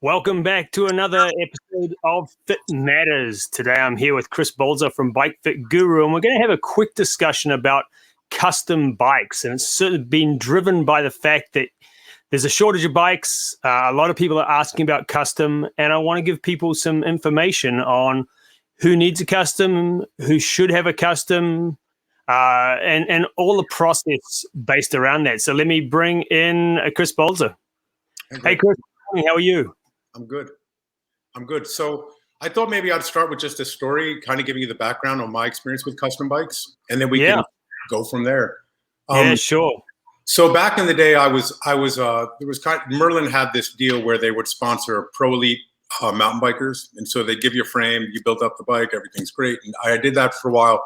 Welcome back to another episode of Fit Matters. Today I'm here with Chris Balser from BicycleFitGuru, and we're going to have a quick discussion about custom bikes. And it's sort of been driven by the fact that there's a shortage of bikes. A lot of people are asking about custom, and I want to give people some information on who needs a custom, who should have a custom, and all the process based around that. So let me bring in Chris Balser. Hey, Chris, how are you? I'm good. So I thought maybe I'd start with just a story, kind of giving you the background on my experience with custom bikes, and then we can go from there. Yeah, sure. So back in the day, Merlin had this deal where they would sponsor pro elite mountain bikers, and so they'd give you a frame, you build up the bike, everything's great. And I did that for a while,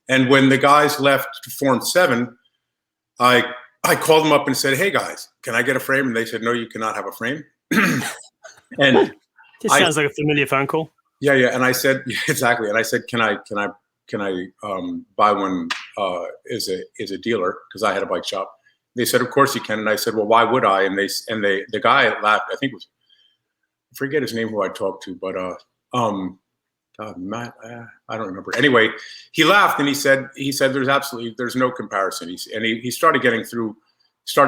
and when the guys left to form 7, I called them up and said, "Hey guys, can I get a frame?" And they said, "No, you cannot have a frame." And this sounds like a familiar phone call. Yeah. And I said, exactly. And I said, can I buy one as a dealer? Because I had a bike shop. They said, of course you can. And I said, well, why would I? And the guy laughed. I think it was, I forget his name who I talked to, but Matt, I don't remember. Anyway, he laughed and he said there's no comparison. He started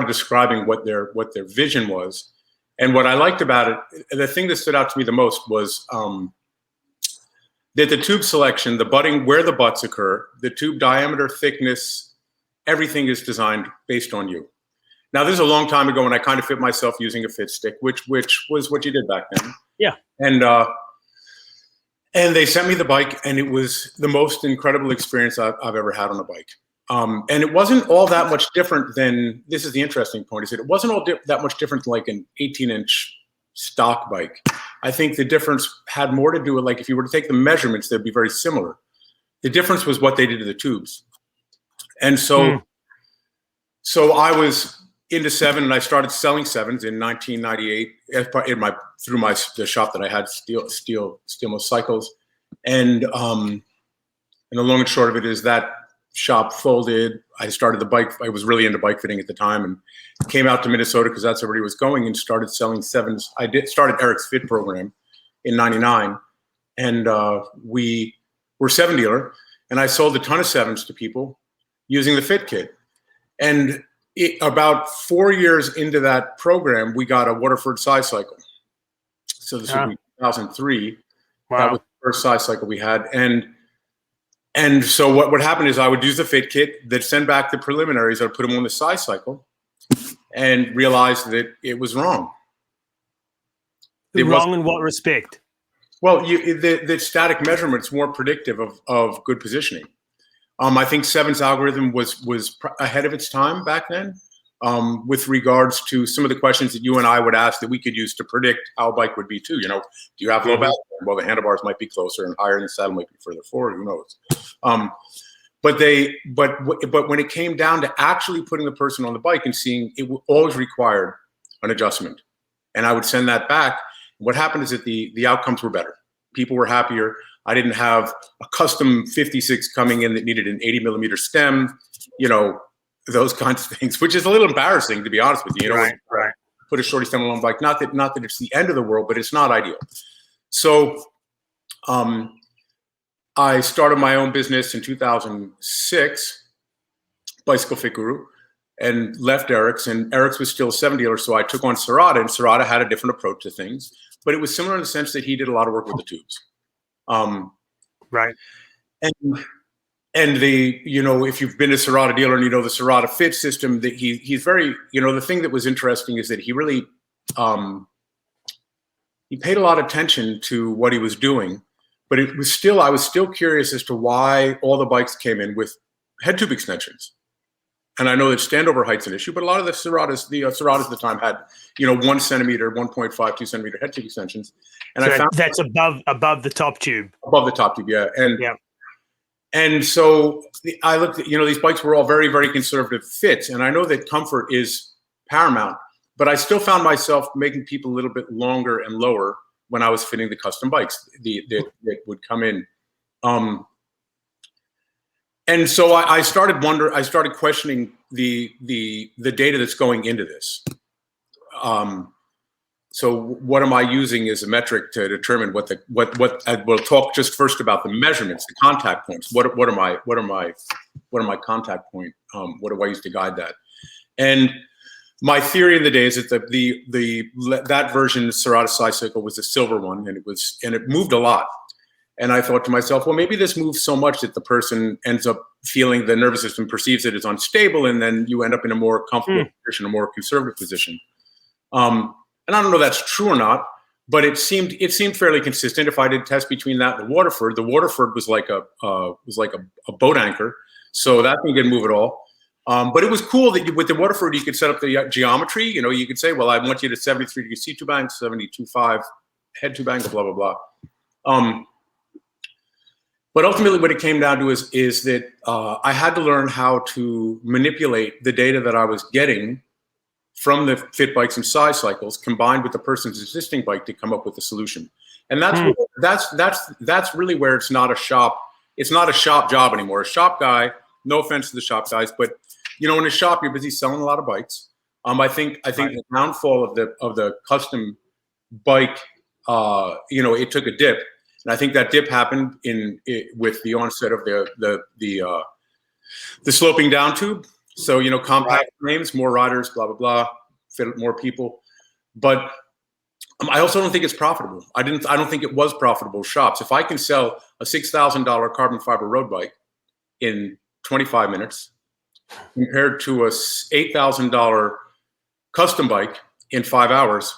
describing what their vision was. And what I liked about it, the thing that stood out to me the most was that the tube selection, the butting, where the butts occur, the tube diameter, thickness, everything is designed based on you. Now, this is a long time ago, and I kind of fit myself using a fit stick, which was what you did back then. Yeah. And they sent me the bike, and it was the most incredible experience I've ever had on a bike. And it wasn't all that much different than, this is the interesting point, is that it wasn't all that much different than like an 18-inch stock bike. I think the difference had more to do with, like, if you were to take the measurements, they'd be very similar. The difference was what they did to the tubes. And so I was into 7, and I started selling 7s in 1998 through the shop that I had, Steel Most Cycles. And the long and short of it is that shop folded. I started the bike. I was really into bike fitting at the time, and came out to Minnesota because that's where he was going, and started selling 7s. I started Eric's Fit program in '99, and we were 7 dealer, and I sold a ton of 7s to people using the Fit kit. And about 4 years into that program, we got a Waterford size cycle. So this would be 2003. Wow. That was the first size cycle we had, and so what would happen is I would use the Fit kit, they'd send back the preliminaries, I'd put them on the size cycle, and realized that it was wrong. Wrong in what respect? Well, the static measurement's more predictive of good positioning. I think 7's algorithm was ahead of its time back then, with regards to some of the questions that you and I would ask that we could use to predict how a bike would be too. You know, do you have low back? Well, the handlebars might be closer and higher, and the saddle might be further forward. Who knows? But when it came down to actually putting the person on the bike and seeing, it always required an adjustment, and I would send that back. What happened is that the outcomes were better. People were happier. I didn't have a custom 56 coming in that needed an 80mm stem. You know, those kinds of things, which is a little embarrassing, to be honest with you. You know, right. Put a shorty stem on a bike. Not that it's the end of the world, but it's not ideal. So I started my own business in 2006, BicycleFitGuru, and left Eric's. And Eric's was still a 7 dealer, so I took on Serato, and Serato had a different approach to things, but it was similar in the sense that he did a lot of work with the tubes. Right. And if you've been a Serato dealer and you know the Serato fit system, that he's very, the thing that was interesting is that he really, he paid a lot of attention to what he was doing, but I was still curious as to why all the bikes came in with head tube extensions. And I know that standover height's an issue, but a lot of the Seratos at the time had, 1 centimeter, 1.5, 2 centimeter head tube extensions. And so I found that's above the top tube. Above the top tube, yeah. And so I looked at, these bikes were all very, very conservative fits. And I know that comfort is paramount, but I still found myself making people a little bit longer and lower when I was fitting the custom bikes that would come in. And so I started questioning the data that's going into this. so what am I using as a metric to determine what we'll talk just first about the measurements, the contact points. What are my contact point? What do I use to guide that? And my theory in the day is that that version, the Serato Cycle, was a silver one, and it moved a lot. And I thought to myself, well, maybe this moves so much that the person ends up feeling the nervous system perceives it as unstable, and then you end up in a more comfortable position, a more conservative position. And I don't know if that's true or not, but it seemed fairly consistent. If I did test between that and the Waterford was like a boat anchor, so that thing didn't move at all. But it was cool that with the Waterford you could set up the geometry. You know, you could say, well, I want you to 73 degree C tube angle, 72.5 head tube angle, blah blah blah. But ultimately, what it came down to is that I had to learn how to manipulate the data that I was getting from the fit bikes and size cycles, combined with the person's existing bike, to come up with a solution. And that's really where it's not a shop. It's not a shop job anymore. A shop guy. No offense to the shop guys, but you know, in a shop you're busy selling a lot of bikes. I think the downfall of the custom bike, you know, it took a dip. And I think that dip happened with the onset of the sloping down tube. So, you know, compact frames, more riders, blah, blah, blah, fit more people. But I also don't think it's profitable. I don't think it was profitable shops. If I can sell a $6,000 carbon fiber road bike in 25 minutes compared to a $8,000 custom bike in 5 hours,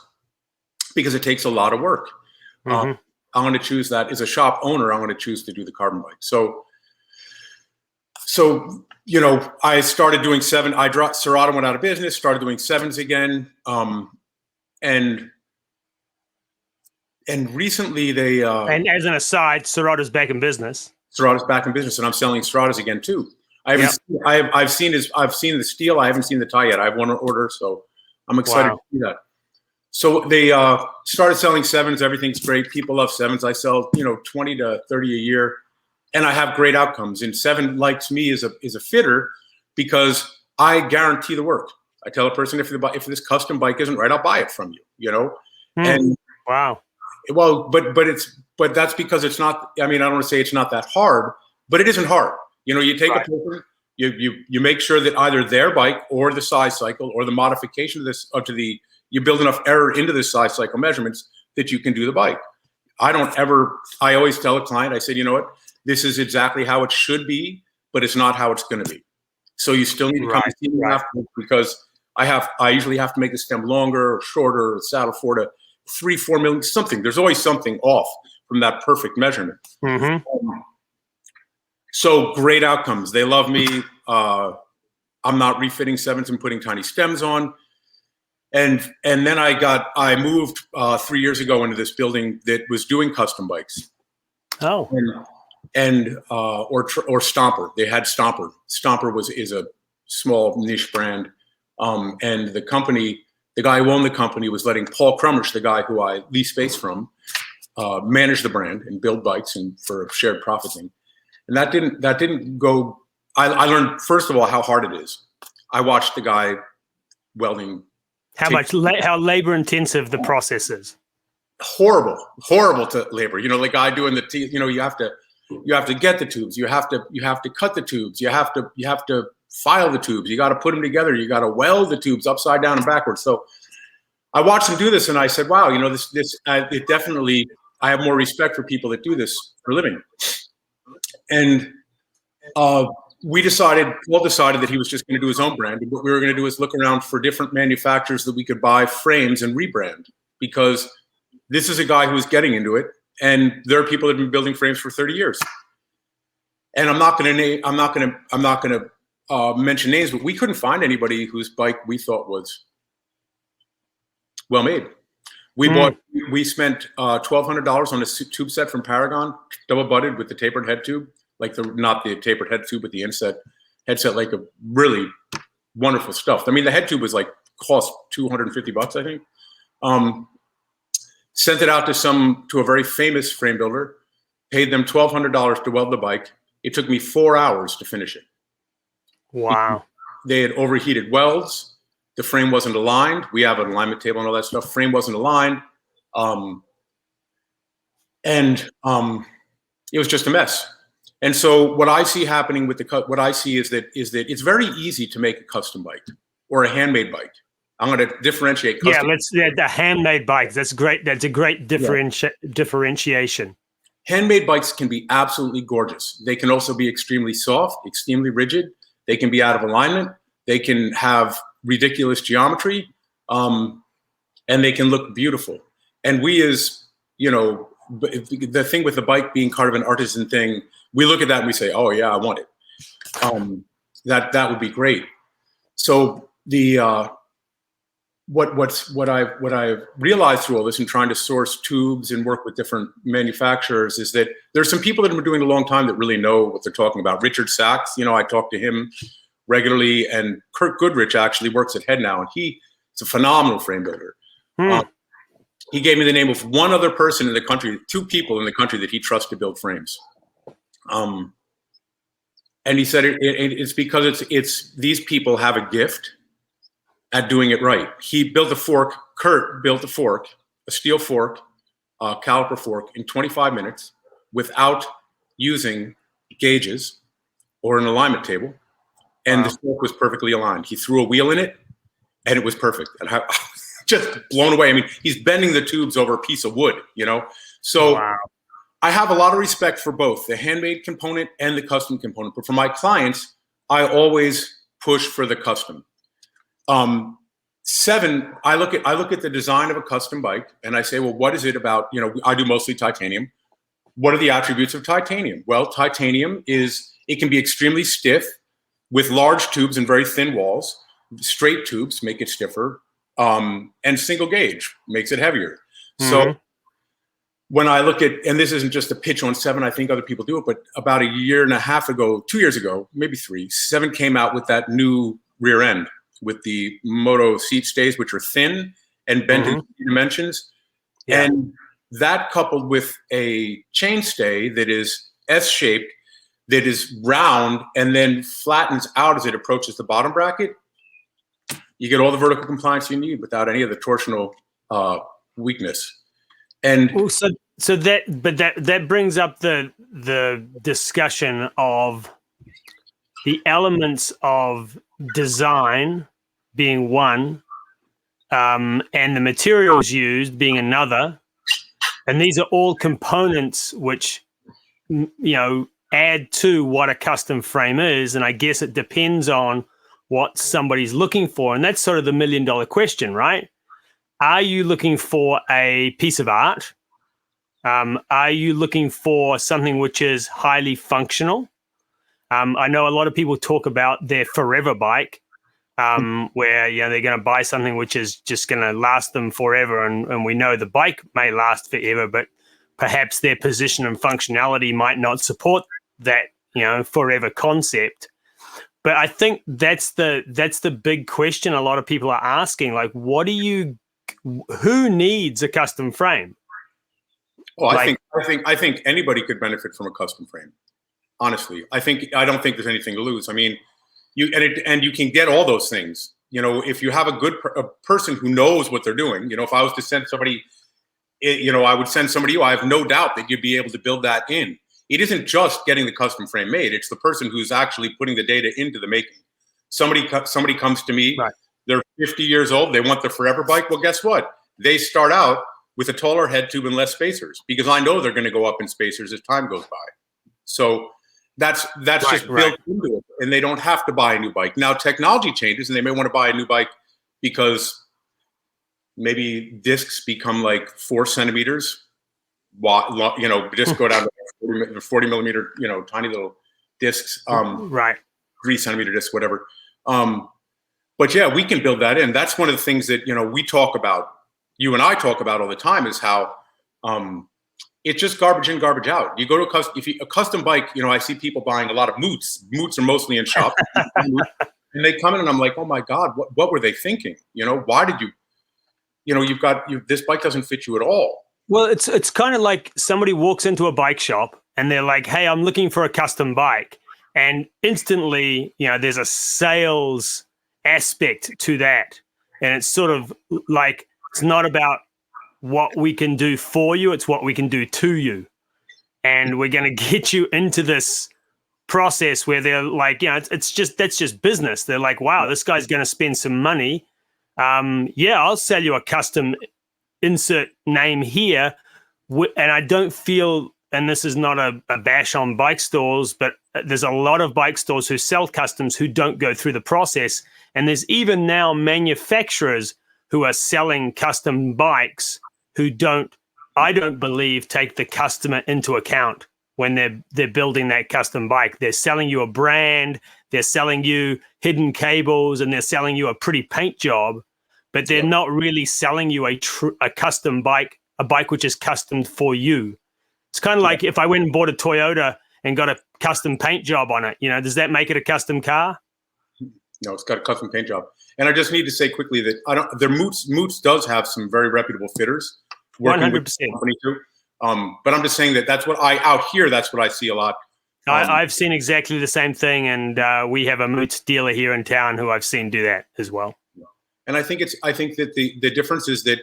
because it takes a lot of work. I'm going to choose that. As a shop owner, I'm going to choose to do the carbon bike. So you know, I started doing Serato went out of business, started doing sevens again. And recently they and as an aside, Serato's back in business. Serato's back in business, and I'm selling Seratos again too. I've seen the steel. I haven't seen the tie yet. I have one order, so I'm excited to see that. So they started selling sevens. Everything's great. People love sevens. I sell, you know, 20 to 30 a year, and I have great outcomes. And Seven likes me as a fitter because I guarantee the work. I tell a person, if this custom bike isn't right, I'll buy it from you. You know, and well, but that's because it's not. I mean, I don't want to say it's not that hard, but it isn't hard. You know, you take a person, you make sure that either their bike or the size cycle or the modification of this you build enough error into the size cycle measurements that you can do the bike. I always tell a client, I said, you know what, this is exactly how it should be, but it's not how it's going to be. So you still need to come and see me afterwards, because I usually have to make the stem longer or shorter, or saddle 4 to 3-4 million, something. There's always something off from that perfect measurement. So great outcomes. They love me. I'm not refitting sevens and putting tiny stems on. And then I moved 3 years ago into this building that was doing custom bikes. Oh. Or Stomper. They had Stomper. Stomper is a small niche brand. And the guy who owned the company was letting Paul Crummish, the guy who I lease space from, manage the brand and build bikes and for a shared profit thing. And that didn't go. I learned, first of all, how hard it is. I watched the guy welding. How labor intensive the process is. Horrible to labor. You know, the guy doing you know, you have to get the tubes. You have to cut the tubes. You have to file the tubes. You got to put them together. You got to weld the tubes upside down and backwards. So I watched him do this, and I said, wow, you know, it definitely, I have more respect for people that do this for a living. And Paul decided that he was just going to do his own brand. And what we were going to do is look around for different manufacturers that we could buy frames and rebrand, because this is a guy who was getting into it, and there are people that have been building frames for 30 years. And I'm not going to mention names, but we couldn't find anybody whose bike we thought was well made. We spent $1,200 on a tube set from Paragon, double butted with the tapered head tube. Like not the tapered head tube, but the headset, like a really wonderful stuff. I mean, the head tube was cost $250, I think. Sent it out to a very famous frame builder, paid them $1,200 to weld the bike. It took me 4 hours to finish it. Wow. They had overheated welds. The frame wasn't aligned. We have an alignment table and all that stuff. Frame wasn't aligned. It was just a mess. And so what I see happening with what I see is that it's very easy to make a custom bike or a handmade bike. I'm going to differentiate. The handmade bikes. That's great. That's a great differentiation. Handmade bikes can be absolutely gorgeous. They can also be extremely soft, extremely rigid. They can be out of alignment. They can have ridiculous geometry, and they can look beautiful. And we, as the thing with the bike being kind of an artisan thing, we look at that and we say, "Oh yeah, I want it." That would be great. So what I've realized through all this and trying to source tubes and work with different manufacturers is that there's some people that have been doing it a long time that really know what they're talking about. Richard Sachs, I talk to him regularly, and Kurt Goodrich actually works at Head now, and he's a phenomenal frame builder. He gave me the name of one other person in the country, 2 people in the country that he trusts to build frames. And he said it's because it's these people have a gift at doing it right. He built a fork. Kurt built a fork, a steel fork, a caliper fork, in 25 minutes without using gauges or an alignment table. And the fork was perfectly aligned. He threw a wheel in it and it was perfect. And I just blown away. I mean, he's bending the tubes over a piece of wood, So I have a lot of respect for both the handmade component and the custom component. But for my clients, I always push for the custom. I look at the design of a custom bike and I say, well, what is it about? I do mostly titanium. What are the attributes of titanium? Well, titanium it can be extremely stiff with large tubes and very thin walls. Straight tubes make it stiffer, and single gauge makes it heavier. Mm-hmm. So when I look at, and this isn't just a pitch on Seven, I think other people do it, but about 2 years ago, maybe 3, Seven came out with that new rear end with the Moto seat stays, which are thin and bent in 3 dimensions. Yeah. And that coupled with a chainstay that is S-shaped, that is round and then flattens out as it approaches the bottom bracket, you get all the vertical compliance you need without any of the torsional weakness. And so that brings up the discussion of the elements of design being one, and the materials used being another, and these are all components which add to what a custom frame is. And I guess it depends on what somebody's looking for, and that's sort of the $1 million question, right? Are you looking for a piece of art? Are you looking for something which is highly functional? I know a lot of people talk about their forever bike, where they're going to buy something which is just going to last them forever, and we know the bike may last forever, but perhaps their position and functionality might not support that forever concept. But I think that's the big question a lot of people are asking. Like, who needs a custom frame? Well, I think anybody could benefit from a custom frame. Honestly, I don't think there's anything to lose. I mean, you can get all those things. If you have a person who knows what they're doing. If I was to send somebody, I would send somebody. I have no doubt that you'd be able to build that in. It isn't just getting the custom frame made. It's the person who's actually putting the data into the making. Somebody comes to me. Right. They're 50 years old. They want the forever bike. Well, guess what? They start out with a taller head tube and less spacers, because I know they're going to go up in spacers as time goes by. So that's just built into it, and they don't have to buy a new bike. Now technology changes, and they may want to buy a new bike because maybe discs become like 4 centimeters. Just go down to 40 millimeter, tiny little discs, 3 centimeter discs, whatever. But yeah, we can build that in. That's one of the things that, we talk about, you and I talk about all the time, is how it's just garbage in, garbage out. You go to a custom bike, I see people buying a lot of moots. Moots are mostly in shops. And they come in and I'm like, oh my God, what were they thinking? Why did this bike doesn't fit you at all. Well, it's kind of like somebody walks into a bike shop and they're like, hey, I'm looking for a custom bike. And instantly, there's a sales aspect to that. And it's sort of like, it's not about what we can do for you, it's what we can do to you. And we're going to get you into this process where they're like, that's just business. They're like, wow, this guy's going to spend some money. I'll sell you a custom insert name here. And I don't feel, and this is not a bash on bike stores, but there's a lot of bike stores who sell customs who don't go through the process. And there's even now manufacturers who are selling custom bikes who I don't believe, take the customer into account when they're building that custom bike. They're selling you a brand, they're selling you hidden cables, and they're selling you a pretty paint job, but they're not really selling you a custom bike, a bike which is custom for you. It's kind of like if I went and bought a Toyota and got a custom paint job on it, does that make it a custom car? No, it's got a custom paint job. And I just need to say quickly that Moots does have some very reputable fitters. 100%. Too. But I'm just saying that's what out here, that's what I see a lot. I've seen exactly the same thing, and we have a Moots dealer here in town who I've seen do that as well. And I think that the difference is that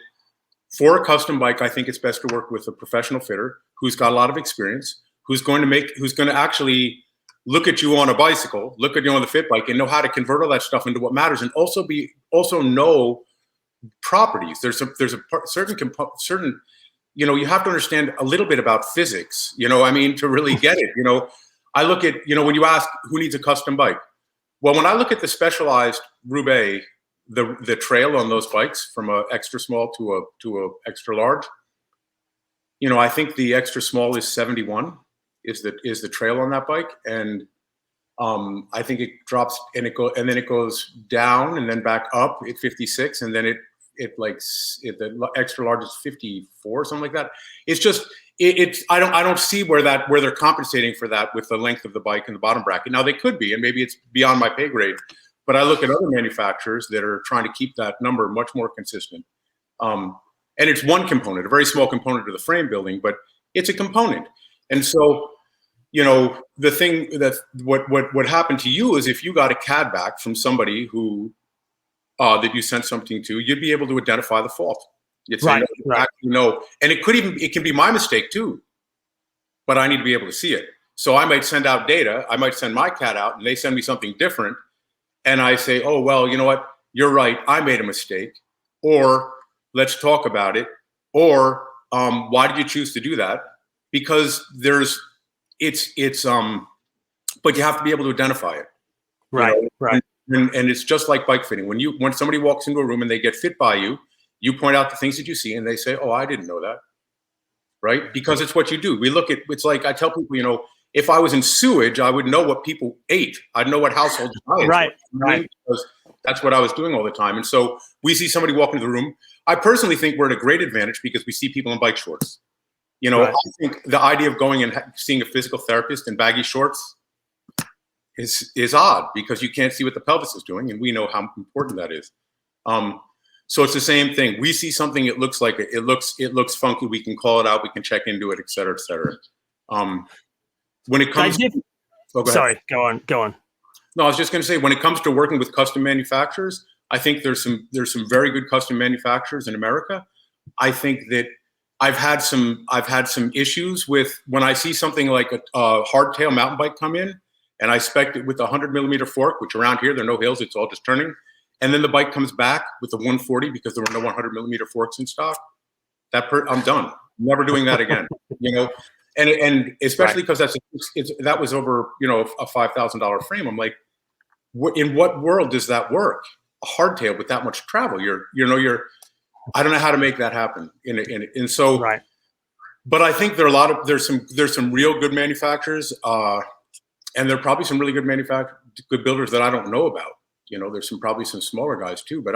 for a custom bike, I think it's best to work with a professional fitter who's got a lot of experience, who's going to actually look at you on a bicycle, look at you on the fit bike, and know how to convert all that stuff into what matters, and also know properties. There's a certain you have to understand a little bit about physics, to really get it. I look at, when you ask who needs a custom bike, well, when I look at the Specialized Roubaix, the trail on those bikes from a extra small to a extra large, I think the extra small is 71 is the trail on that bike, and I think it drops and then it goes down and then back up at 56, and then the extra large is 54, something like that. It's just I don't see where they're compensating for that with the length of the bike in the bottom bracket. Now they could be, and maybe it's beyond my pay grade, but I look at other manufacturers that are trying to keep that number much more consistent. And it's one component, a very small component of the frame building, but it's a component. And so, the thing what happened to you is if you got a CAD back from somebody who that you sent something to, you'd be able to identify the fault. You'd say, right. And it can be my mistake too, but I need to be able to see it. So I might send out data. I might send my CAD out, and they send me something different, and I say, oh well, you know what? You're right. I made a mistake. Or let's talk about it. Or why did you choose to do that? Because but you have to be able to identify it. Right. Right. And it's just like bike fitting. When somebody walks into a room and they get fit by you, you point out the things that you see, and they say, "Oh, I didn't know that." Right? Because it's what you do. It's like I tell people, if I was in sewage, I would know what people ate. I'd know what household diets. Right. Because that's what I was doing all the time. And so we see somebody walk into the room. I personally think we're at a great advantage because we see people in bike shorts. Right. I think the idea of going and seeing a physical therapist in baggy shorts is odd because you can't see what the pelvis is doing, and we know how important that is. So it's the same thing. We see something, it looks funky. We can call it out. We can check into it, et cetera, et cetera. When it comes, sorry, go on. No, I was just going to say, when it comes to working with custom manufacturers, I think there's some very good custom manufacturers in America. I think that I've had some issues with when I see something like a hardtail mountain bike come in, and I spec'd it with a 100mm fork, which around here there are no hills, it's all just turning. And then the bike comes back with a 140 because there were no 100mm forks in stock. I'm done. Never doing that again. And especially because that was over a $5,000 frame. I'm like, in what world does that work? A hardtail with that much travel. I don't know how to make that happen. And so, right. But I think there's some real good manufacturers, and there are probably some really good builders that I don't know about. There's probably some smaller guys too. But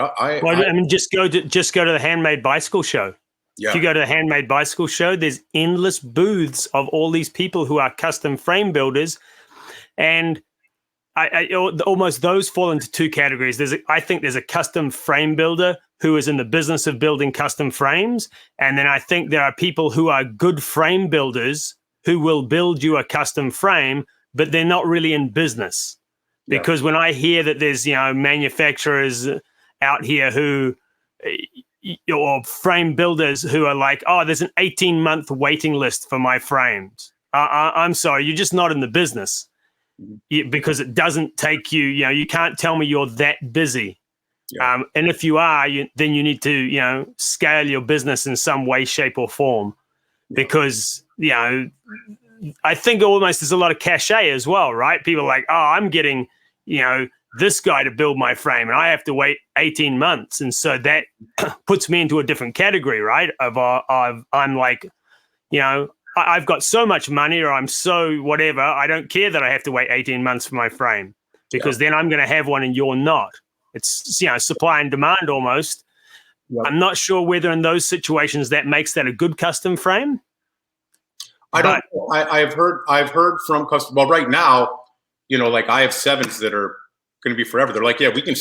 just go to the Handmade Bicycle Show. Yeah. If you go to the Handmade Bicycle Show, there's endless booths of all these people who are custom frame builders, and I almost those fall into two categories. I think there's a custom frame builder who is in the business of building custom frames, and then I think there are people who are good frame builders who will build you a custom frame, but they're not really in business. Because when I hear that there's manufacturers out here who, or frame builders who are like, oh, there's an 18-month waiting list for my frames. I'm sorry, you're just not in the business, because it doesn't take you, you can't tell me you're that busy. Yeah. And if you are, then you need to, scale your business in some way, shape, or form, because, I think almost there's a lot of cachet as well, right? People are like, oh, I'm getting, this guy to build my frame and I have to wait 18 months. And so that puts me into a different category, right? I'm like, I've got so much money, or I'm so whatever. I don't care that I have to wait 18 months for my frame, because then I'm going to have one and you're not. It's, supply and demand almost. Yep. I'm not sure whether in those situations that makes that a good custom frame. I don't know. I've heard from customers. Well, right now, like I have 7s that are going to be forever. They're like, yeah, we can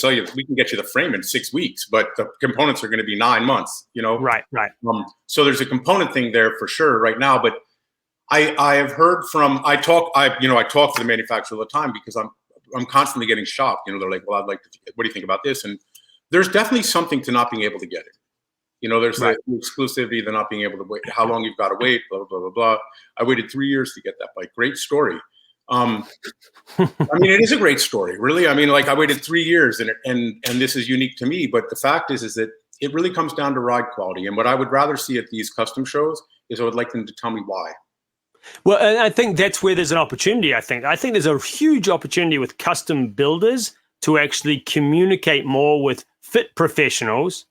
get you the frame in 6 weeks, but the components are going to be 9 months, Right. So there's a component thing there for sure right now, but I have heard from, I talk to the manufacturer all the time, because I'm constantly getting shopped. They're like, well, what do you think about this? And there's definitely something to not being able to get it. There's the exclusivity, the not being able to wait, how long you've got to wait, blah, blah, blah, blah. I waited 3 years to get that bike. Great story. I mean, it is a great story, really. I mean, like, I waited 3 years, and this is unique to me. But the fact is that it really comes down to ride quality. And what I would rather see at these custom shows is I would like them to tell me why. Well, and I think that's where there's an opportunity. I think there's a huge opportunity with custom builders to actually communicate more with fit professionals,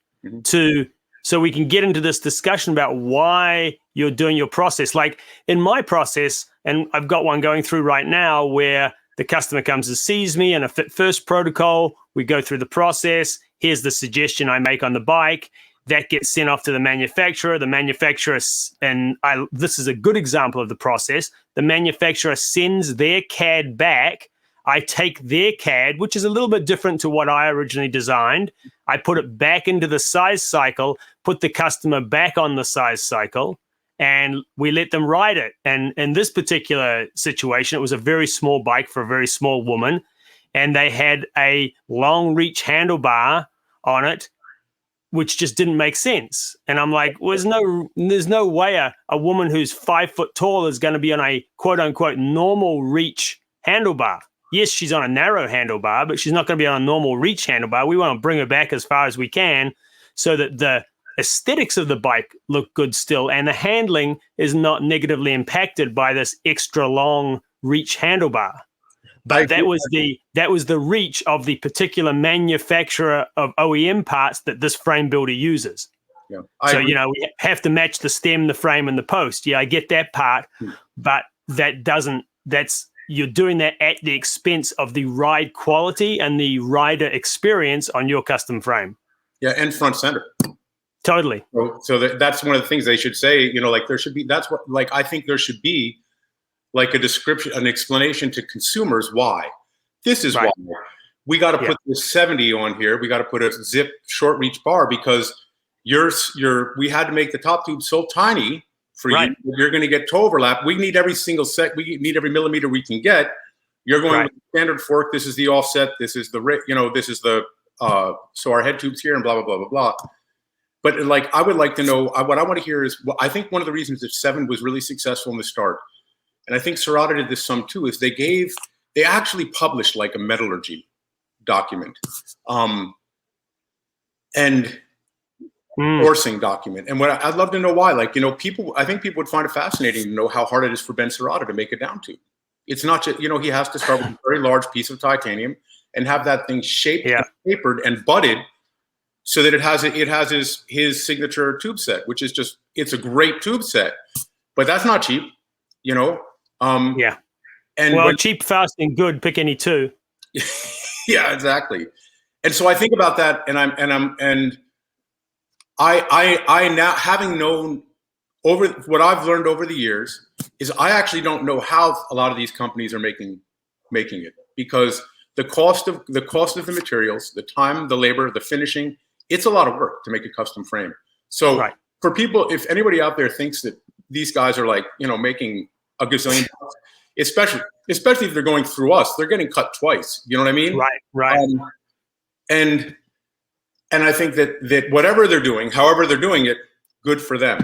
so we can get into this discussion about why you're doing your process. Like in my process, and I've got one going through right now where the customer comes and sees me in a fit first protocol. We go through the process. Here's the suggestion I make on the bike. That gets sent off to the manufacturer. The manufacturer, this is a good example of the process. The manufacturer sends their CAD back. I take their CAD, which is a little bit different to what I originally designed. I put it back into the size cycle, put the customer back on the size cycle, and we let them ride it. And in this particular situation, it was a very small bike for a very small woman, and they had a long reach handlebar on it, which just didn't make sense. And I'm like, well, there's no way a woman who's 5 foot tall is going to be on a quote unquote normal reach handlebar. Yes, she's on a narrow handlebar, but she's not going to be on a normal reach handlebar. We want to bring her back as far as we can so that the aesthetics of the bike look good still, and the handling is not negatively impacted by this extra long reach handlebar. But that was the reach of the particular manufacturer of OEM parts that this frame builder uses. Yeah, so, we have to match the stem, the frame, and the post. Yeah, I get that part, but you're doing that at the expense of the ride quality and the rider experience on your custom frame. Yeah, and front center. Totally. So that's one of the things they should say, like there should be, I think there should be like a description, an explanation to consumers why. This is why. We got to put this 70 on here. We got to put a zip short reach bar because we had to make the top tube so tiny for you. You're going to get toe overlap. We need every single set. We need every millimeter we can get. You're going with the standard fork. This is the offset. This is the, this is the, so our head tube's here and blah, blah, blah, blah, blah. But like, I would like to know, what I want to hear is, I think one of the reasons that 7 was really successful in the start, and I think Serato did this some too, is they actually published like a metallurgy document and sourcing document. And what I'd love to know why, I think people would find it fascinating to know how hard it is for Ben Serato to make a down tube. It's not just, he has to start with a very large piece of titanium and have that thing shaped, and tapered and butted so that it has his signature tube set, which is just, it's a great tube set, but that's not cheap, And cheap, fast, and good, pick any two. Yeah, exactly. And so I think about that, and I now, having known over what I've learned over the years, is I actually don't know how a lot of these companies are making it, because the cost of the materials, the time, the labor, the finishing, it's a lot of work to make a custom frame. So for people, if anybody out there thinks that these guys are like, making a gazillion bucks, especially if they're going through us, they're getting cut twice. You know what I mean? Right. And And I think that whatever they're doing, however they're doing it, good for them.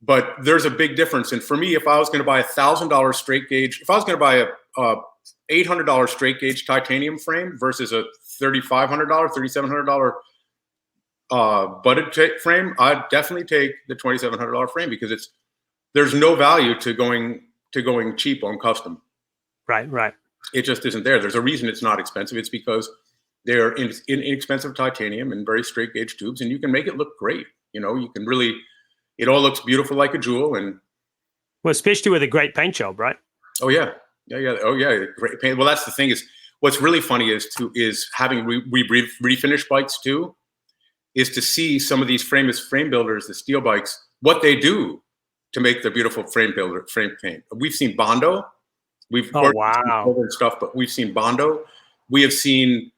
But there's a big difference. And for me, if I was going to buy $1,000 straight gauge, if I was going to buy a $800 straight gauge titanium frame versus a $3,500, $3,700 butted frame, I'd definitely take the $2,700 frame, because there's no value to going cheap on custom. Right. It just isn't there. There's a reason it's not expensive. It's because they're inexpensive titanium and very straight gauge tubes, and you can make it look great. You know, you can really, it all looks beautiful like a jewel. And well, especially with a great paint job, right? Oh yeah. Oh yeah, great paint. Well, that's the thing, is what's really funny is having refinished bikes too, is to see some of these frame builders, the steel bikes, what they do to make the beautiful frame paint. We've seen Bondo. We've seen stuff, but we've seen Bondo. We've seen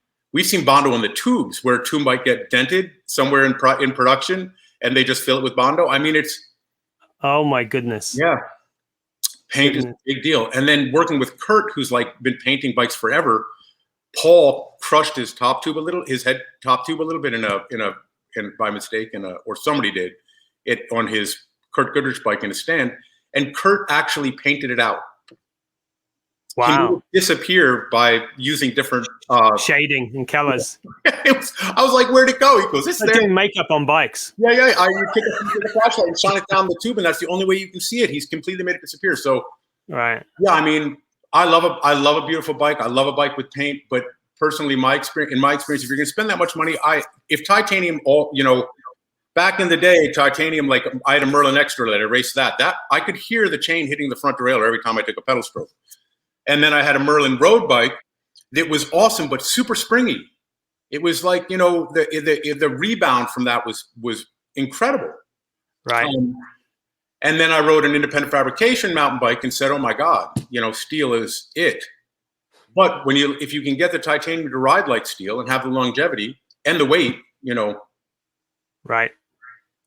Bondo on the tubes, where a tube might get dented somewhere in production, and they just fill it with Bondo. I mean, it's, oh my goodness. Yeah. Paint is a big deal. And then working with Kurt, who's like been painting bikes forever, Paul crushed his top tube a little bit by mistake, or somebody did it on his Kurt Goodrich bike in a stand, and Kurt actually painted it out. Wow. He disappear by using different shading and colors. I was like, where'd it go? He goes, it's there. Doing makeup on bikes. Yeah. You take a flashlight and shine it down the tube, and that's the only way you can see it. He's completely made it disappear. So, right. Yeah, I mean, I love a beautiful bike. I love a bike with paint, but personally, in my experience, if you're going to spend that much money, if titanium, back in the day, titanium, like I had a Merlin Extra that I raced that I could hear the chain hitting the front derailleur every time I took a pedal stroke. And then I had a Merlin road bike that was awesome, but super springy. It was like, the rebound from that was incredible. Right. And then I rode an independent fabrication mountain bike and said, oh my God, steel is it. But if you can get the titanium to ride like steel and have the longevity and the weight, Right.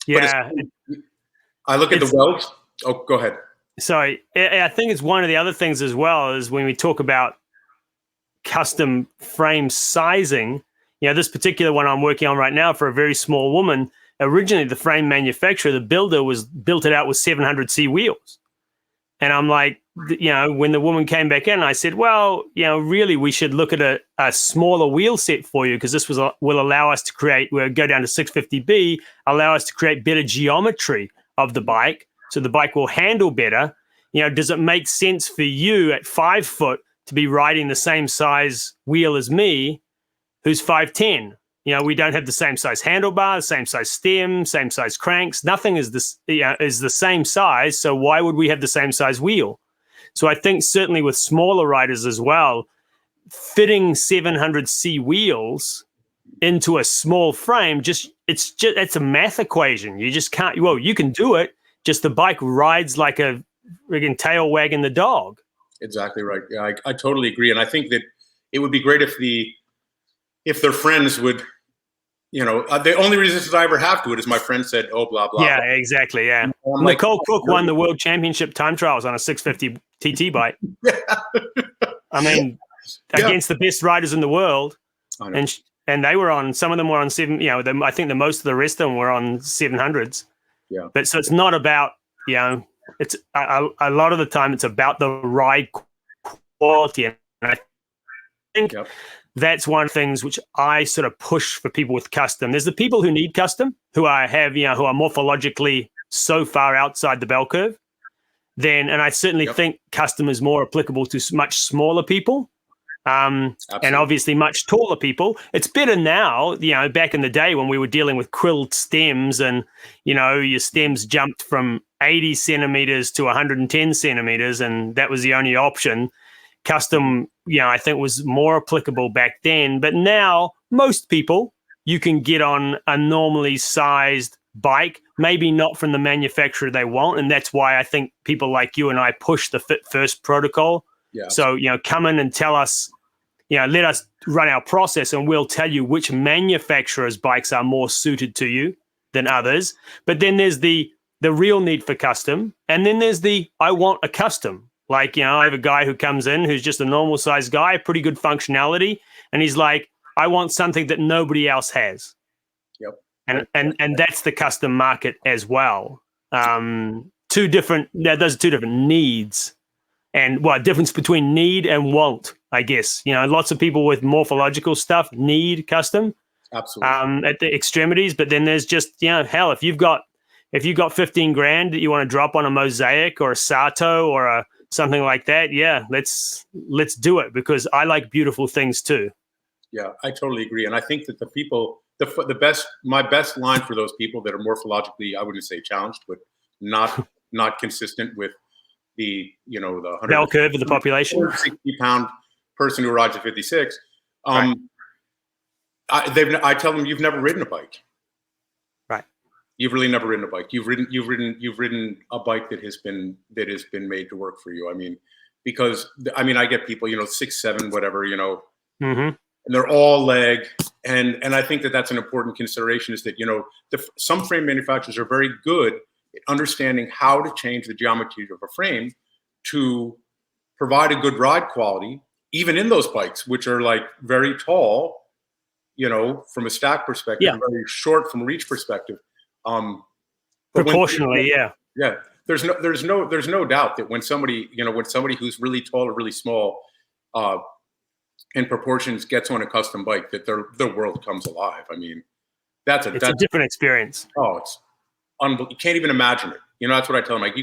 Yeah. I look at the welds. Oh, go ahead. So I think it's one of the other things as well, is when we talk about custom frame sizing, this particular one I'm working on right now for a very small woman, originally the frame manufacturer, the builder, built it out with 700C wheels. And I'm like, when the woman came back in, I said, well, really we should look at a smaller wheel set for you, because this will allow us to we'll go down to 650B, allow us to create better geometry of the bike, so the bike will handle better. Does it make sense for you at 5 foot to be riding the same size wheel as me, who's 5'10"? We don't have the same size handlebars, same size stem, same size cranks. Nothing is the same size. So why would we have the same size wheel? So I think certainly with smaller riders as well, fitting 700C wheels into a small frame, it's a math equation. You just can't. Well, you can do it. Just the bike rides like a friggin' tail wagging the dog. Exactly right. Yeah, I totally agree. And I think that it would be great if their friends would, the only resistance I ever have to it is my friend said, oh, blah, blah. Yeah, blah. Exactly. Yeah. Nicole Cook won the world championship time trials on a 650 TT bike. I mean, against the best riders in the world. And they were on, some of them were on I think most of the rest of them were on 700s. Yeah. But so it's not about, it's a lot of the time it's about the ride quality. And I think that's one of the things which I sort of push for people with custom. There's the people who need custom, who are morphologically so far outside the bell curve. And I certainly think custom is more applicable to much smaller people. And obviously much taller people. It's better now, back in the day when we were dealing with quilled stems and, your stems jumped from 80 centimeters to 110 centimeters, and that was the only option. Custom, I think was more applicable back then. But now most people, you can get on a normally sized bike, maybe not from the manufacturer they want. And that's why I think people like you and I push the Fit First protocol. Yeah. So, come in and tell us, let us run our process and we'll tell you which manufacturer's bikes are more suited to you than others. But then there's the real need for custom. And then there's I want a custom. Like, I have a guy who comes in who's just a normal size guy, pretty good functionality. And he's like, I want something that nobody else has. And that's the custom market as well. Those are two different needs, and difference between need and want, I guess. Lots of people with morphological stuff need custom, absolutely, at the extremities. But then there's just, hell, if you've got 15 grand that you want to drop on a mosaic or a Serato or something like that, let's do it, because I like beautiful things too. Yeah, I totally agree. And I think that the people, my best line for those people that are morphologically, I wouldn't say challenged, but not consistent with the bell curve of the population, 160-pound person who rides a 56. Right. I tell them, you've never ridden a bike. Right. You've really never ridden a bike. You've ridden a bike that has been made to work for you. I mean, because I get people, 6'7", whatever, Mm-hmm. and they're all leg. And I think that that's an important consideration, is that, some frame manufacturers are very good at understanding how to change the geometry of a frame to provide a good ride quality, even in those bikes, which are like very tall, from a stack perspective, very short from a reach perspective. Proportionally, yeah. There's no doubt that when somebody who's really tall or really small, in proportions, gets on a custom bike, that their world comes alive. I mean, that's a different experience. Oh, it's unbelievable. You can't even imagine it. That's what I tell them. Like,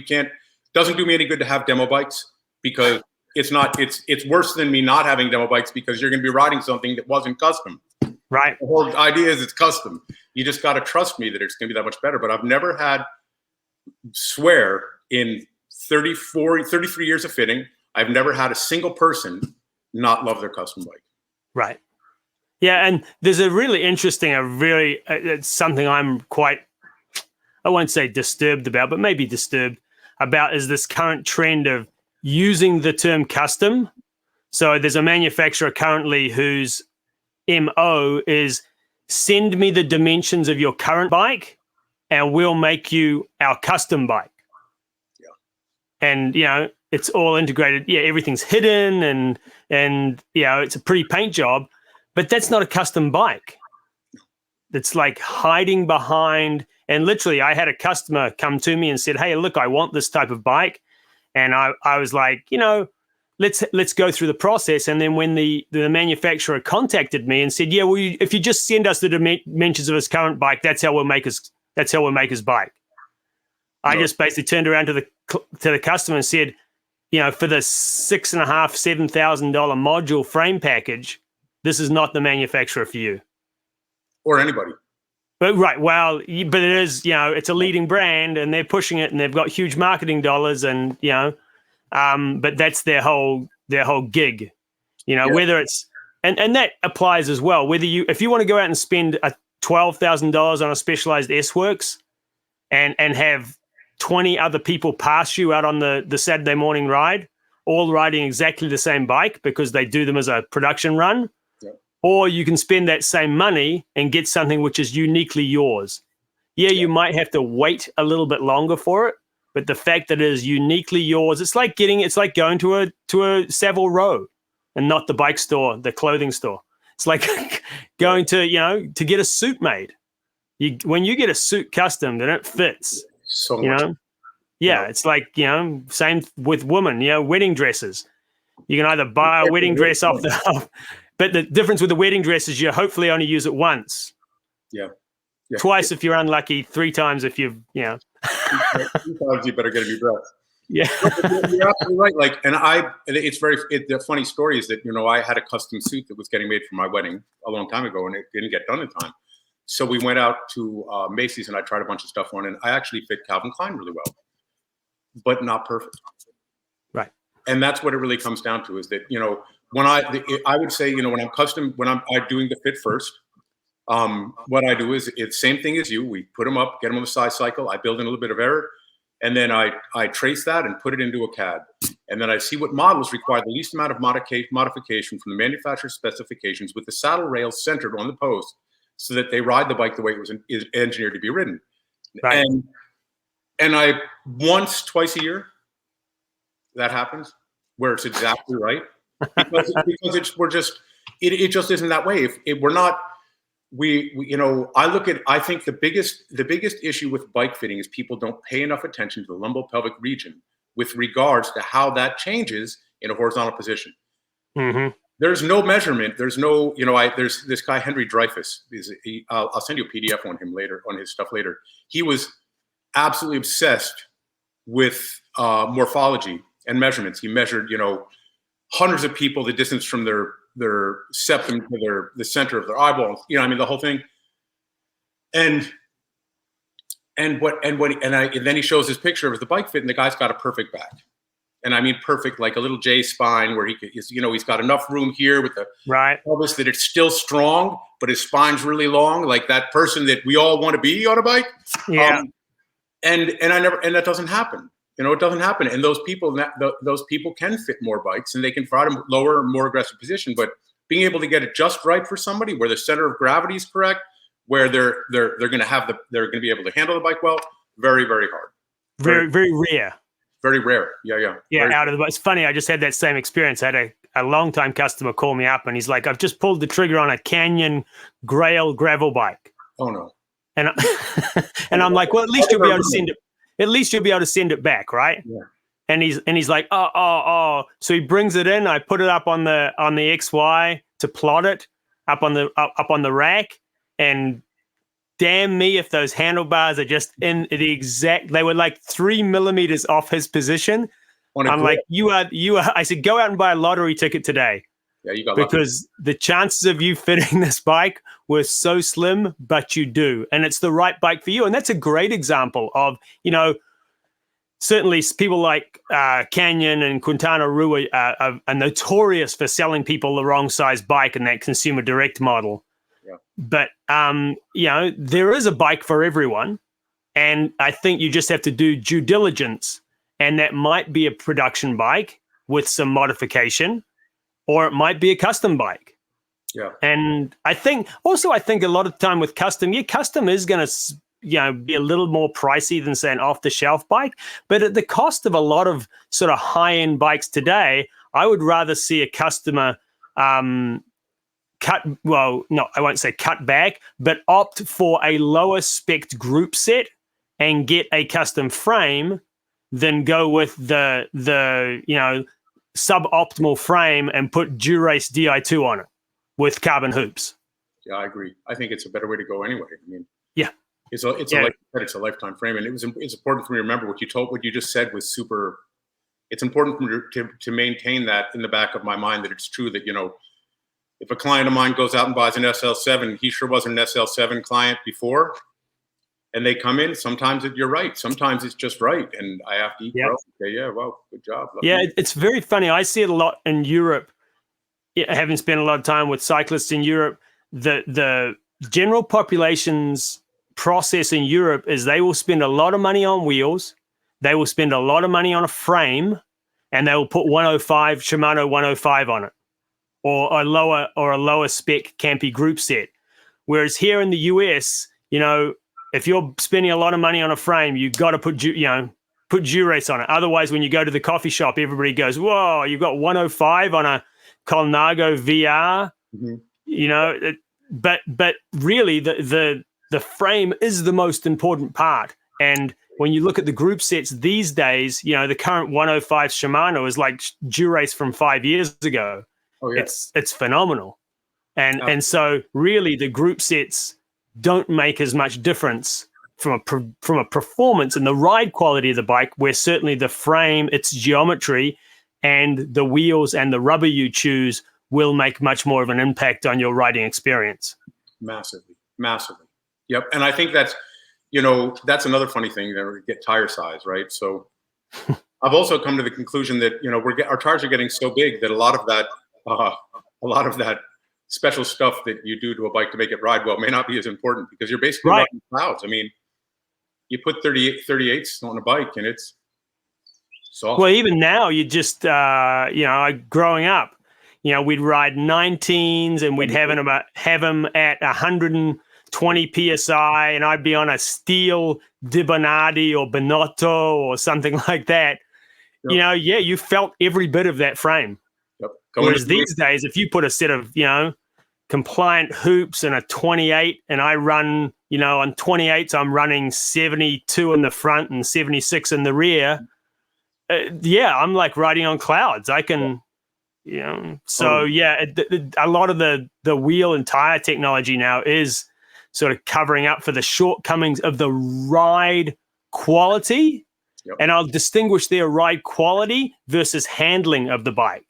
doesn't do me any good to have demo bikes, because it's worse than me not having demo bikes, because you're going to be riding something that wasn't custom. Right. The whole idea is it's custom. You just got to trust me that it's going to be that much better. But I've never in 33 years of fitting, I've never had a single person not love their custom bike. Right. Yeah. And there's a really interesting, it's something I'm quite, I won't say disturbed about, but maybe disturbed about, is this current trend of using the term custom. So there's a manufacturer currently whose MO is, send me the dimensions of your current bike and we'll make you our custom bike. Yeah. And, it's all integrated. Yeah, everything's hidden and it's a pretty paint job, but that's not a custom bike. It's like hiding behind. And literally, I had a customer come to me and said, "Hey, look, I want this type of bike." And I was like, let's go through the process. And then when the manufacturer contacted me and said, "Yeah, well, if you just send us the dimensions of his current bike, that's how we'll make his bike." I just basically turned around to the customer and said, for the $6,500-7,000 module frame package, this is not the manufacturer for you. Or anybody. But right, well, but it is, it's a leading brand and they're pushing it and they've got huge marketing dollars and, but that's their whole gig, whether it's, and that applies as well. If you want to go out and spend $12,000 on a specialized S-Works and have 20 other people pass you out on the Saturday morning ride, all riding exactly the same bike because they do them as a production run, or you can spend that same money and get something which is uniquely yours. Yeah, you might have to wait a little bit longer for it, but the fact that it is uniquely yours, it's like going to a Savile Row and not the bike store, the clothing store. It's like going to get a suit made. When you get a suit custom, then it fits. So much. It's like, same with women, wedding dresses. You can either buy a wedding dress off but the difference with the wedding dress is you hopefully only use it once. Yeah. Twice if you're unlucky, 3 times if you've, 3 times you better get a new dress. Yeah. You're absolutely right. Like, and the funny story is that, I had a custom suit that was getting made for my wedding a long time ago and it didn't get done in time. So we went out to Macy's and I tried a bunch of stuff on, and I actually fit Calvin Klein really well, but not perfect. Right. And that's what it really comes down to, is that, when I would say, when I'm doing the fit first, what I do is it's same thing as you. We put them up, get them on the size cycle. I build in a little bit of error. And then I trace that and put it into a CAD. And then I see what models require the least amount of modification from the manufacturer's specifications, with the saddle rails centered on the post, so that they ride the bike the way it was engineered to be ridden. Right. And I twice a year, that happens, where it's exactly right, because it just isn't that way. If we're not, I think the biggest issue with bike fitting is people don't pay enough attention to the lumbopelvic region with regards to how that changes in a horizontal position. Mm-hmm. There's no measurement. There's no, there's this guy, Henry Dreyfus. I'll send you a PDF on him later, on his stuff later. He was absolutely obsessed with morphology and measurements. He measured, hundreds of people, the distance from their septum to the center of their eyeball. The whole thing. And then he shows this picture of the bike fit, and the guy's got a perfect back. And I mean perfect, like a little J spine, where he's got enough room here with the pelvis that it's still strong, but his spine's really long, like that person that we all want to be on a bike. Yeah. And that doesn't happen. It doesn't happen. And those people can fit more bikes, and they can provide a lower, more aggressive position. But being able to get it just right for somebody, where the center of gravity is correct, where they're going to be able to handle the bike well, very, very hard. Very, very rare. Very rare. Yeah. Yeah, out of the box. It's funny. I just had that same experience. I had a long-time customer call me up, and he's like, "I've just pulled the trigger on a Canyon Grail gravel bike." Oh no! And and I'm like, "Well, at least you'll be able to send it. At least you'll be able to send it back, right?" Yeah. And he's like, "Oh." So he brings it in. I put it up on the XY to plot it up on the rack, and damn me if those handlebars are just in the exact. They were like 3 millimeters off his position. I'm like, you are. I said, go out and buy a lottery ticket today. Yeah, you got because lucky. The chances of you fitting this bike were so slim, but you do, and it's the right bike for you. And that's a great example of, certainly people like Canyon and Quintana Roo are notorious for selling people the wrong size bike in that consumer direct model. Yeah. But, there is a bike for everyone. And I think you just have to do due diligence. And that might be a production bike with some modification, or it might be a custom bike. Yeah. And I think a lot of the time with custom is going to, be a little more pricey than, say, an off-the-shelf bike. But at the cost of a lot of sort of high-end bikes today, I would rather see a customer I won't say cut back, but opt for a lower spec group set and get a custom frame than go with the suboptimal frame and put Durace Di2 on it with carbon hoops. Yeah, I agree. I think it's a better way to go anyway. I mean, yeah, it's a lifetime frame, and it's important for me to remember what you just said was super. It's important for me to maintain that in the back of my mind, that it's true that, if a client of mine goes out and buys an SL7, he sure wasn't an SL7 client before, and they come in, sometimes you're right. Sometimes it's just right, and I have to eat growth. Okay, yeah, well, good job. It's very funny. I see it a lot in Europe. Having spent a lot of time with cyclists in Europe, the general population's process in Europe is they will spend a lot of money on wheels, they will spend a lot of money on a frame, and they will put Shimano 105 on it. Or a lower spec Campy group set. Whereas here in the US, if you're spending a lot of money on a frame, you got to put Durace on it. Otherwise, when you go to the coffee shop, everybody goes, "Whoa, you've got 105 on a Colnago VR." Mm-hmm. But really, the frame is the most important part. And when you look at the group sets these days, the current 105 Shimano is like Durace from 5 years ago. Oh, yeah. It's phenomenal. And so really the group sets don't make as much difference from a performance and the ride quality of the bike, where certainly the frame, its geometry, and the wheels and the rubber you choose will make much more of an impact on your riding experience. Massively. Yep. And I think that's another funny thing, that we get tire size, right? So I've also come to the conclusion that, our tires are getting so big that a lot of that special stuff that you do to a bike to make it ride well may not be as important, because you're basically riding clouds. I mean, you put 38s on a bike and it's soft. Well, even now, you just, growing up, we'd ride 19s and we'd have them at 120 PSI, and I'd be on a steel Di Bonardi or Benotto or something like that. Yep. You felt every bit of that frame. Yep. Whereas these days, if you put a set of, compliant hoops and a 28, and I run, on 28s, I'm running 72 in the front and 76 in the rear. I'm like riding on clouds. I can, so a lot of the wheel and tire technology now is sort of covering up for the shortcomings of the ride quality. Yep. And I'll distinguish their ride quality versus handling of the bike.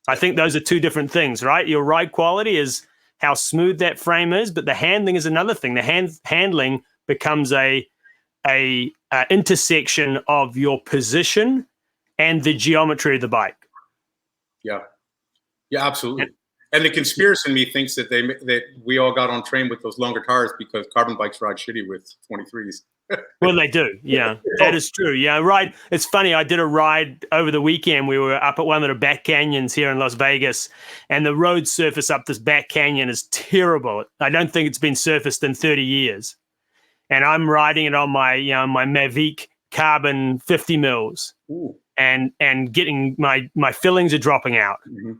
I think those are two different things, right? Your ride quality is how smooth that frame is, but the handling is another thing. The handling becomes a intersection of your position and the geometry of the bike. Yeah, absolutely. And the conspiracy in me thinks that that we all got on train with those longer tires because carbon bikes ride shitty with 23s. Well, they do. Yeah, that is true. Yeah, right. It's funny. I did a ride over the weekend. We were up at one of the back canyons here in Las Vegas, and the road surface up this back canyon is terrible. I don't think it's been surfaced in 30 years. And I'm riding it on my, my Mavic carbon 50 mils. Ooh. And getting my fillings are dropping out. Mm-hmm.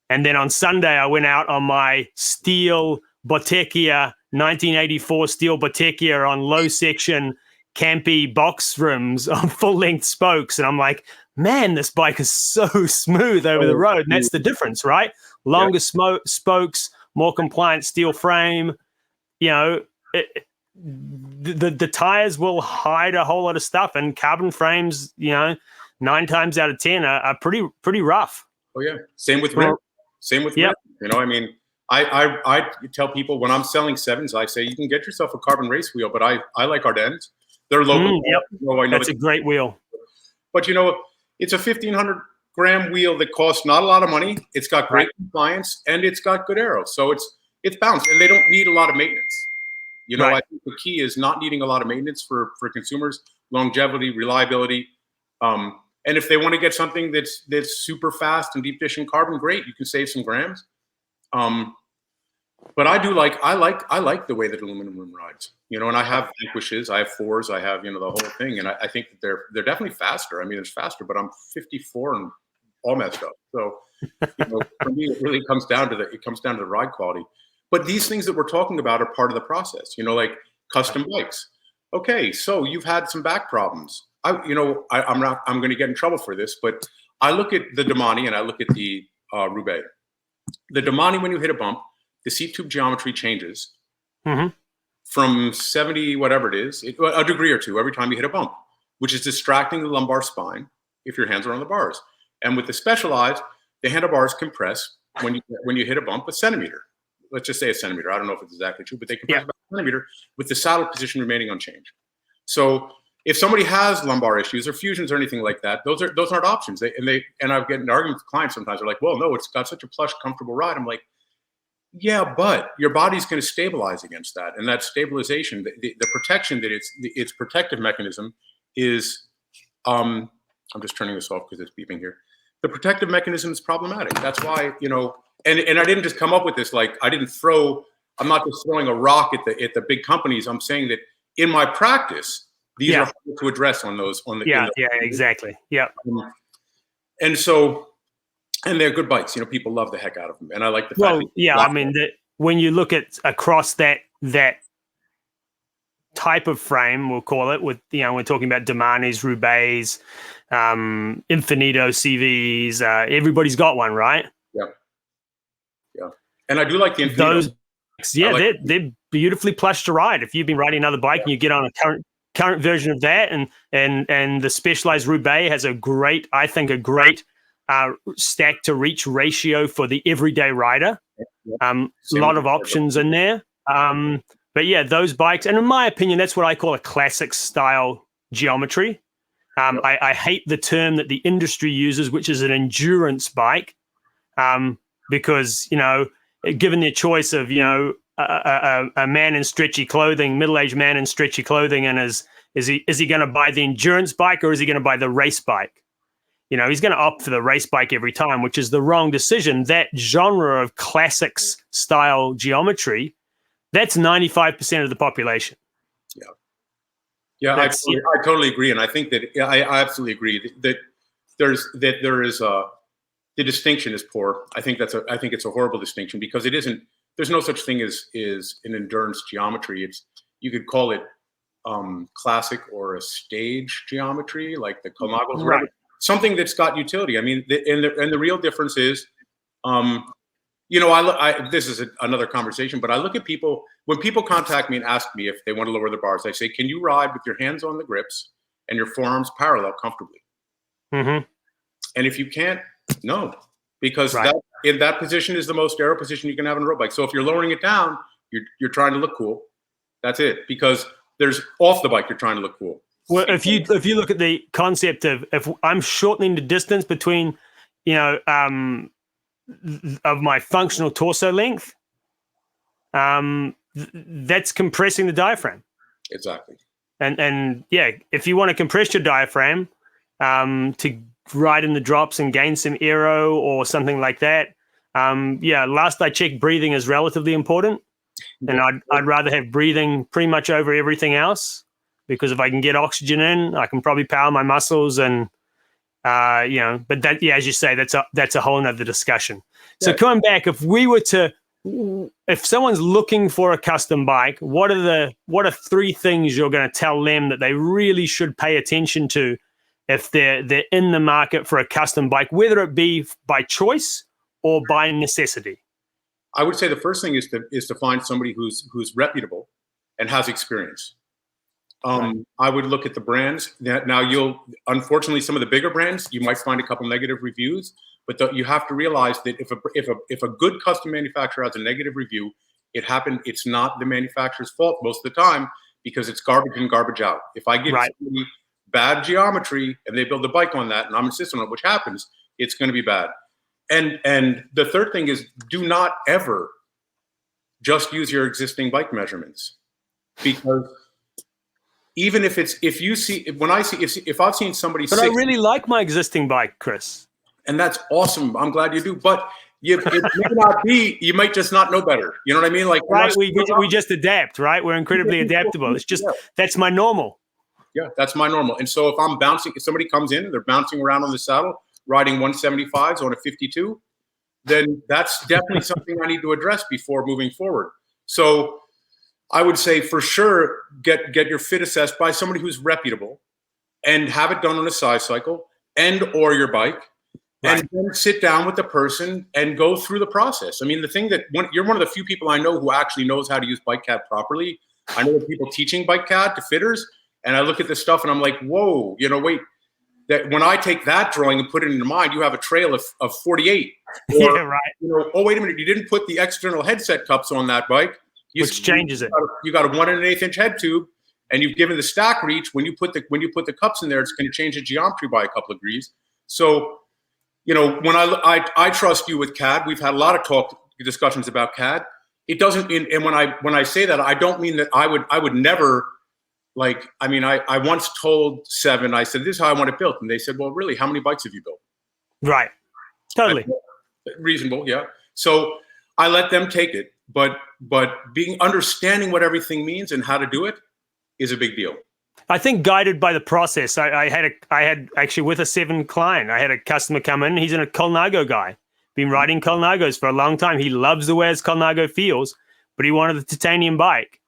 And then on Sunday, I went out on my steel Bottecchia, 1984 steel Bottecchia on low section campy box rims on full length spokes. And I'm like, man, this bike is so smooth over the road. And that's the difference, right? Longer spokes, more compliant steel frame. The tires will hide a whole lot of stuff, and carbon frames, 9 times out of 10 are pretty rough. Oh yeah. Same with rim. Yep. I mean, I tell people when I'm selling 7s, I say you can get yourself a carbon race wheel, but I like Ardennes. They're local. Yep. That's a great wheel. But it's a 1,500 gram wheel that costs not a lot of money. It's got great compliance and it's got good arrows, so it's balanced, and they don't need a lot of maintenance. I think the key is not needing a lot of maintenance for consumers, longevity, reliability. And if they want to get something that's super fast and deep dish in carbon, great, you can save some grams. But I like the way that aluminum rim rides. And I have Vanquishes, I have 4s, I have the whole thing, and I think that they're definitely faster. I mean, it's faster, but I'm 54 and all messed up. So for me, it really comes down to the ride quality. But these things that we're talking about are part of the process. Like custom bikes. Okay, so you've had some back problems. I'm going to get in trouble for this, but I look at the Damani and I look at the Roubaix. The Damani, when you hit a bump, the seat tube geometry changes from 70, whatever it is, a degree or two every time you hit a bump, which is distracting the lumbar spine if your hands are on the bars. And with the Specialized, the handlebars compress when you hit a bump a centimeter. Let's just say a centimeter. I don't know if it's exactly true, but they compress about a centimeter with the saddle position remaining unchanged. So if somebody has lumbar issues or fusions or anything like that, those aren't options. And I've get an argument with clients sometimes. They're like, well, no, it's got such a plush, comfortable ride. I'm like, yeah, but your body's going to stabilize against that. And that stabilization, the protection that its protective mechanism is, I'm just turning this off because it's beeping here. The protective mechanism is problematic. That's why, and I didn't just come up with this, like I'm not just throwing a rock at the big companies. I'm saying that in my practice, these are hard to address exactly. Yeah. And they're good bikes. People love the heck out of them. And I like the fact I mean, when you look at across that type of frame, we'll call it, with, we're talking about Damani's, Roubaix, Infinito CVs, everybody's got one, right? Yeah. And I do like the Infinito. They're beautifully plush to ride. If you've been riding another bike and you get on a current version of that, and the Specialized Roubaix has a great stack to reach ratio for the everyday rider. A lot of options in there. But yeah, those bikes, and in my opinion, that's what I call a classic style geometry. I hate the term that the industry uses, which is an endurance bike, because, given the choice of, a man in stretchy clothing, middle-aged man in stretchy clothing, and is he going to buy the endurance bike or is he going to buy the race bike? He's going to opt for the race bike every time, which is the wrong decision. That genre of classics style geometry, that's 95% of the population. Yeah, I totally agree, and I think that I absolutely agree that there is the distinction is poor. I think it's a horrible distinction because it isn't there's no such thing as an endurance geometry. You could call it classic or a stage geometry, like the Colnagos, right? Something that's got utility. I mean, the real difference is, this is another conversation, but I look at people, when people contact me and ask me if they want to lower the bars, I say, can you ride with your hands on the grips and your forearms parallel comfortably? Mm-hmm. And if you can't, no, because right. in that position is the most aero position you can have on a road bike. So if you're lowering it down, you're trying to look cool. That's it. Because there's off the bike, you're trying to look cool. Well, if you look at the concept of, if I'm shortening the distance between, of my functional torso length, that's compressing the diaphragm. Exactly. And yeah, if you want to compress your diaphragm to ride in the drops and gain some aero or something like that, last I checked, breathing is relatively important. And I'd rather have breathing pretty much over everything else, because if I can get oxygen in, I can probably power my muscles and, but that, as you say, that's a whole nother discussion. So coming back, if someone's looking for a custom bike, what are 3 things you're going to tell them that they really should pay attention to if they're in the market for a custom bike, whether it be by choice or by necessity? I would say the first thing is to find somebody who's reputable and has experience. I would look at the brands. Now, unfortunately, some of the bigger brands, you might find a couple negative reviews, but you have to realize that if a good custom manufacturer has a negative review, it's not the manufacturer's fault most of the time, because it's garbage in, garbage out. If I give somebody bad geometry and they build a bike on that, and I'm insisting on it, which happens, it's going to be bad. And the third thing is, do not ever just use your existing bike measurements, because even if I've seen somebody, but I really like my existing bike, Chris, and that's awesome. I'm glad you do, but it may not be. You might just not know better. You know what I mean? Like, right? We just adapt, right? We're incredibly adaptable. It's just that's my normal. Yeah, that's my normal. And so if somebody comes in and they're bouncing around on the saddle, riding 175s on a 52, then that's definitely something I need to address before moving forward. So I would say, for sure, get your fit assessed by somebody who's reputable, and have it done on a size cycle or your bike, and then sit down with the person and go through the process. I mean, the thing you're one of the few people I know who actually knows how to use BikeCAD properly. I know people teaching BikeCAD to fitters, and I look at this stuff and I'm like, whoa, wait. That when I take that drawing and put it into mine, you have a trail of 48. Or, oh, wait a minute, you didn't put the external headset cups on that bike. Which changes it. You got a 1 1/8 inch head tube, and you've given the stack reach. When you put the cups in there, it's going to change the geometry by a couple of degrees. So, when I trust you with CAD, we've had a lot of discussions about CAD. It doesn't, and when I say that, I don't mean that I would never. Like, I mean, I once told Seven, I said, this is how I want it built. And they said, well, really, how many bikes have you built? Right. Totally. Reasonable, yeah. So I let them take it. But understanding what everything means and how to do it is a big deal. I think guided by the process. I had actually, with a Seven client, I had a customer come in. He's a Colnago guy. Been riding Colnagos for a long time. He loves the way his Colnago feels, but he wanted a titanium bike.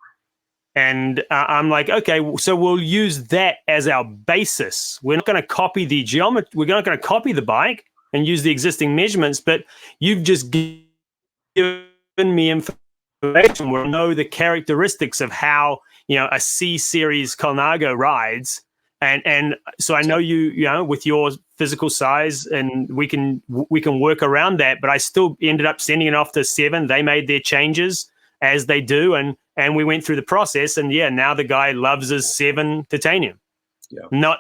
And I'm like, okay, so we'll use that as our basis. We're not going to copy the geometry. We're not going to copy the bike and use the existing measurements, but you've just given me information where I know the characteristics of how, a C-series Colnago rides. And so I know you with your physical size, and we can work around that, but I still ended up sending it off to Seven. They made their changes as they do. And we went through the process, and now the guy loves his Seven titanium. Yeah.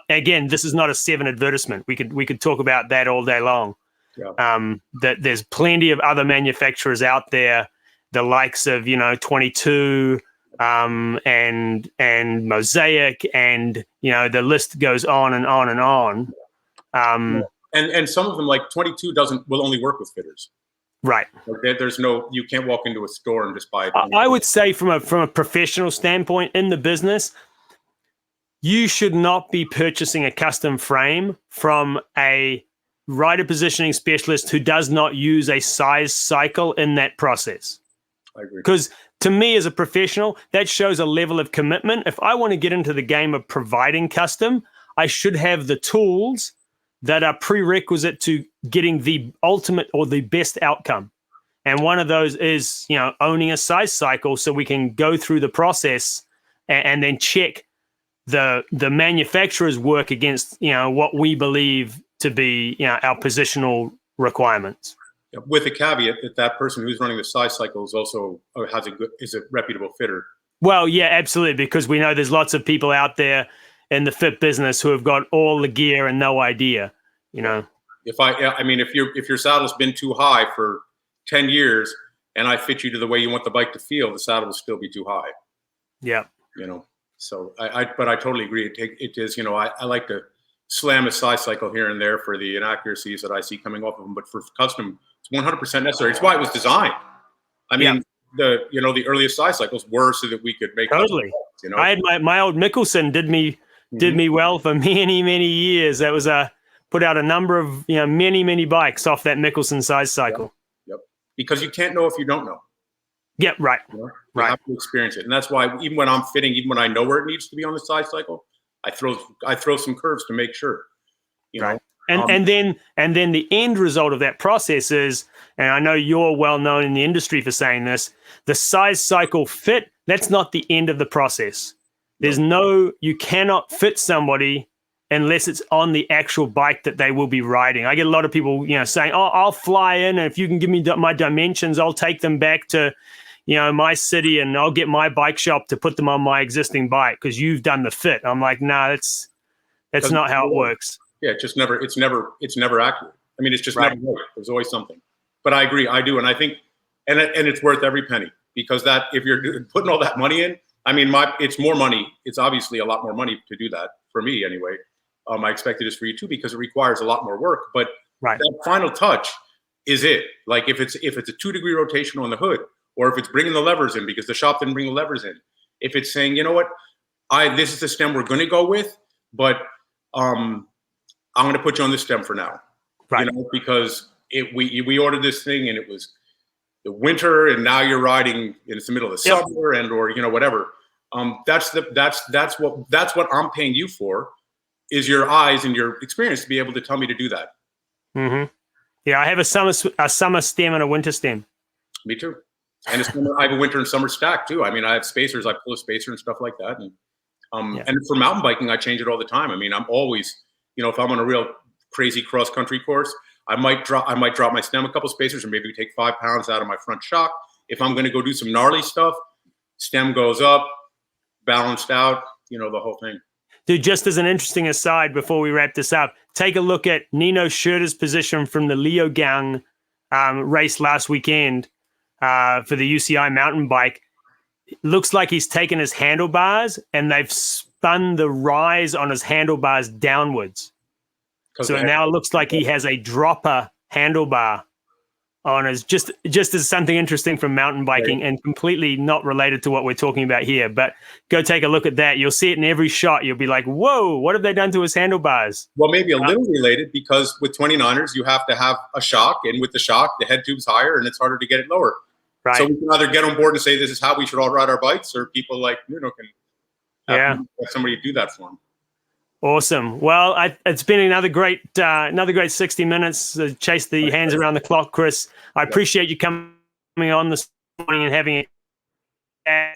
This is not a Seven advertisement. We could talk about that all day long. Yeah. That there's plenty of other manufacturers out there, the likes of 22 and Mosaic, and the list goes on and on and on. And some of them, like 22, will only work with fitters. Right. You can't walk into a store and just buy it. I would say from a professional standpoint in the business, you should not be purchasing a custom frame from a rider positioning specialist who does not use a size cycle in that process. I agree. Because to me, as a professional, that shows a level of commitment. If I want to get into the game of providing custom, I should have the tools that are prerequisite to getting the ultimate or the best outcome. And one of those is, owning a size cycle so we can go through the process and then check the manufacturer's work against, what we believe to be, our positional requirements. With a caveat that person who's running the size cycle is also is a reputable fitter. Well, yeah, absolutely, because we know there's lots of people out there in the fit business who have got all the gear and no idea. If your saddle's been too high for 10 years and I fit you to the way you want the bike to feel, the saddle will still be too high. Yeah. So I totally agree. It is, I like to slam a size cycle here and there for the inaccuracies that I see coming off of them, but for custom, it's 100% necessary. It's why it was designed. I mean, the earliest size cycles were so that we could make totally. I had my old Mickelson did me well for many years. That was put out a number of many bikes off that Mickelson size cycle. Yep. Because you can't know if you don't know. Yep. Right. You have to experience it, and that's why even when I'm fitting, even when I know where it needs to be on the size cycle, I throw some curves to make sure. Right. And then the end result of that process is, and I know you're well known in the industry for saying this, the size cycle fit, that's not the end of the process. You cannot fit somebody unless it's on the actual bike that they will be riding. I get a lot of people, saying, "Oh, I'll fly in, and if you can give me my dimensions, I'll take them back to, my city, and I'll get my bike shop to put them on my existing bike because you've done the fit." I'm like, "Nah, that's not how it works." Yeah, it's never accurate. I mean, it's just never right. There's always something. But I agree, I do, and I think, and it's worth every penny, because that if you're putting all that money in, I mean, it's more money. It's obviously a lot more money to do that for me anyway. I expect it is for you too, because it requires a lot more work. But that final touch is it. Like if it's a 2-degree rotation on the hood, or if it's bringing the levers in because the shop didn't bring the levers in, if it's saying, you know what, this is the stem we're going to go with, but I'm going to put you on this stem for now, because we ordered this thing and it was the winter, and now you're riding and it's the middle of the summer, and or whatever. That's what I'm paying you for, is your eyes and your experience to be able to tell me to do that. Mm-hmm. Yeah, I have a summer stem and a winter stem. Me too. And I have a winter and summer stack too. I mean, I have spacers. I pull a spacer and stuff like that. And and for mountain biking, I change it all the time. I mean, I'm always, if I'm on a real crazy cross country course, I might drop my stem a couple spacers, or maybe take 5 pounds out of my front shock. If I'm going to go do some gnarly stuff, stem goes up, balanced out, the whole thing. Dude, just as an interesting aside before we wrap this up, take a look at Nino Schurter's position from the Leogang race last weekend for the UCI mountain bike. It looks like he's taken his handlebars and they've spun the rise on his handlebars downwards. So now it looks like he has a dropper handlebar on his, just as something interesting from mountain biking, and completely not related to what we're talking about here. But go take a look at that. You'll see it in every shot. You'll be like, whoa, what have they done to his handlebars? Well, maybe a little related, because with 29ers, you have to have a shock. And with the shock, the head tube's higher and it's harder to get it lower. Right. So we can either get on board and say this is how we should all ride our bikes, or people like, can have somebody do that for them. Awesome. Well, it's been another great 60 minutes. Chase the hands around the clock, Chris. I appreciate you coming on this morning and having a,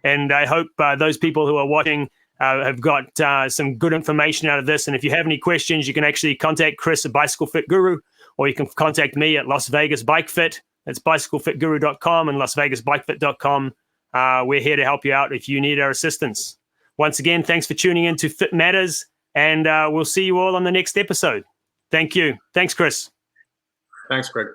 and I hope those people who are watching have got some good information out of this. And if you have any questions, you can actually contact Chris at BicycleFitGuru, or you can contact me at Las Vegas Bike Fit. That's BicycleFitGuru.com and LasVegasBikeFit.com. We're here to help you out if you need our assistance. Once again, thanks for tuning in to Fit Matters, and we'll see you all on the next episode. Thank you. Thanks, Chris. Thanks, Greg.